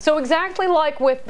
So exactly like with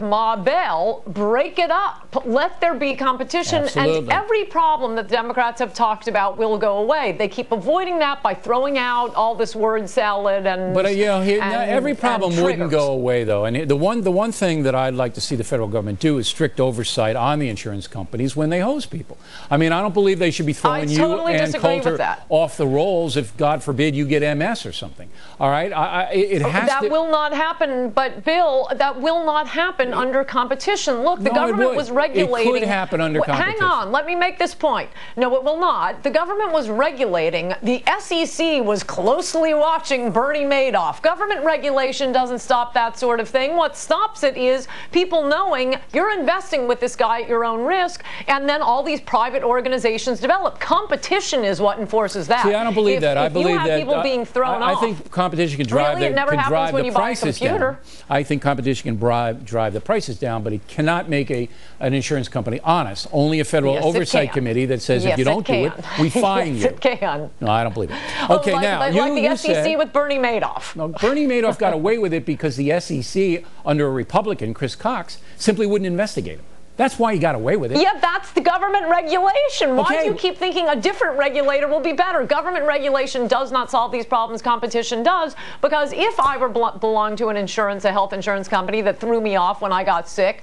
Ma Bell, break it up. Let there be competition. Absolutely. And every problem that the Democrats have talked about will go away. They keep avoiding that by throwing out all this word salad and every problem wouldn't go away, though. And the one thing that I'd like to see the federal government do is strict oversight on the insurance companies when they hose people. I mean, I don't believe they should be throwing and Coulter off the rolls if, God forbid, you get MS or something. All right? That will not happen. But, Bill, that will not happen under competition. Look, the government was regulating. It could happen under competition. Hang on. Let me make this point. No, it will not. The government was regulating. The SEC was closely watching Bernie Madoff. Government regulation doesn't stop that sort of thing. What stops it is people knowing you're investing with this guy at your own risk, and then all these private organizations develop. Competition is what enforces that. See, I don't believe that. I believe that people being thrown off. I think competition can drive really? It never happens when you buy a computer. I think competition can drive the prices down, but it cannot make an insurance company honest. Only a federal oversight committee that says if you don't do it, we fine you. Yes, it can. No, I don't believe it. Okay, now like the SEC with Bernie Madoff. No, Bernie Madoff got away with it because the SEC, under a Republican, Chris Cox, simply wouldn't investigate him. That's why he got away with it. Yeah, that's the government regulation. Why do you keep thinking a different regulator will be better? Government regulation does not solve these problems. Competition does. Because if I belonged to a health insurance company that threw me off when I got sick,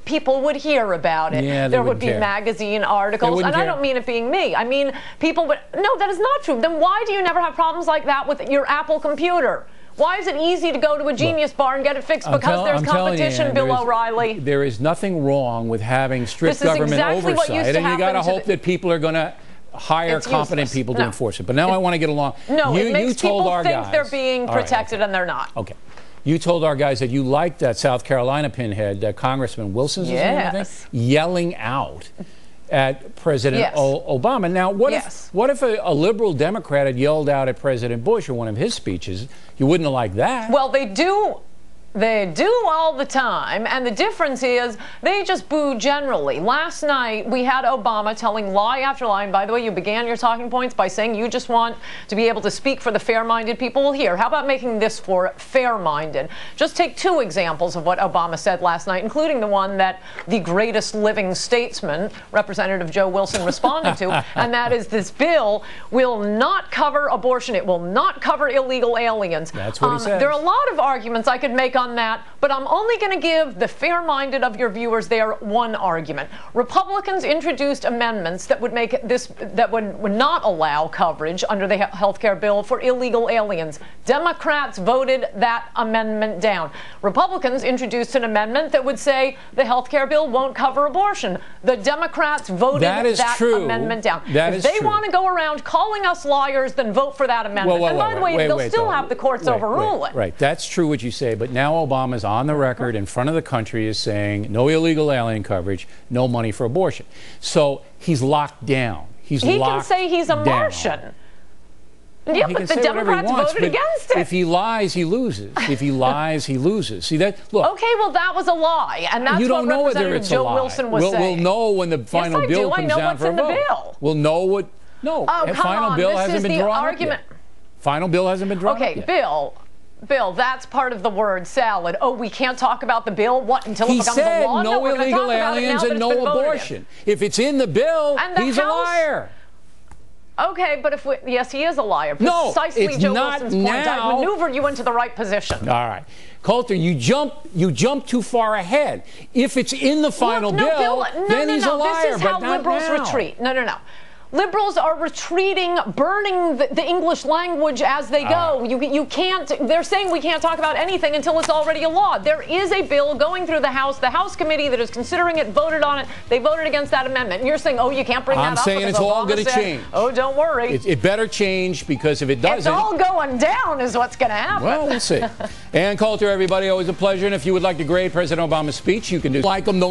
people would hear about it. Yeah, there would be magazine articles. And I don't mean it being me. I mean, people would. No, that is not true. Then why do you never have problems like that with your Apple computer? Why is it easy to go to a Genius Bar and get it fixed? Because there's competition, Bill O'Reilly. There is nothing wrong with having strict government oversight, and you got to hope that people are going to hire competent people to enforce it. But now I want to get along. No, it makes people think they're being protected and they're not. Okay. You told our guys that you liked that South Carolina pinhead, Congressman Wilson's name, yelling out at President Obama. Now, what if a liberal Democrat had yelled out at President Bush in one of his speeches? You wouldn't have liked that. Well, they do. They do all the time, and the difference is they just boo generally. Last night, we had Obama telling lie after lie, and by the way, you began your talking points by saying you just want to be able to speak for the fair-minded people. Well, here, how about making this for fair-minded? Just take two examples of what Obama said last night, including the one that the greatest living statesman, Representative Joe Wilson, responded to, and that is this bill will not cover abortion. It will not cover illegal aliens. That's what he said. There are a lot of arguments I could make on that, but I'm only going to give the fair-minded of your viewers there one argument. Republicans introduced amendments that would make this would not allow coverage under the health care bill for illegal aliens. Democrats voted that amendment down. Republicans introduced an amendment that would say the health care bill won't cover abortion. The Democrats voted that amendment down. If they want to go around calling us liars, then vote for that amendment. And by the way, they'll still have the courts overrule it. Right, that's true what you say, but now Obama's on the record in front of the country is saying no illegal alien coverage, no money for abortion. So he's locked down. He can say he's a Martian. Yeah, but the Democrats voted against it. If he lies, he loses. If he lies, he loses. See that? Look. Okay, well, that was a lie, and that's what Representative Joe Wilson was saying. We'll know when the final bill comes down for a vote. We'll know what. No, the final bill hasn't been drawn up yet. Final bill hasn't been drawn up yet. Okay, Bill, that's part of the word salad. Oh, we can't talk about the bill? What, until it becomes a law? No illegal aliens and no abortion. If it's in the bill, he's a liar. Okay, but yes, he is a liar. No, precisely it's Joe not Wilson's point. now. I maneuvered you into the right position. All right. Coulter, you jump too far ahead. If it's in the final bill, then he's a liar. This is how liberals retreat. No. Liberals are retreating, burning the English language as they go. You can't. They're saying we can't talk about anything until it's already a law. There is a bill going through the House. The House committee that is considering it voted on it. They voted against that amendment. And you're saying, oh, you can't bring that up. I'm saying it's all going to change. Oh, don't worry. It better change, because if it doesn't, it's all going down is what's going to happen. Well, we'll see. Ann Coulter, everybody, always a pleasure. And if you would like to grade President Obama's speech, you can do like them.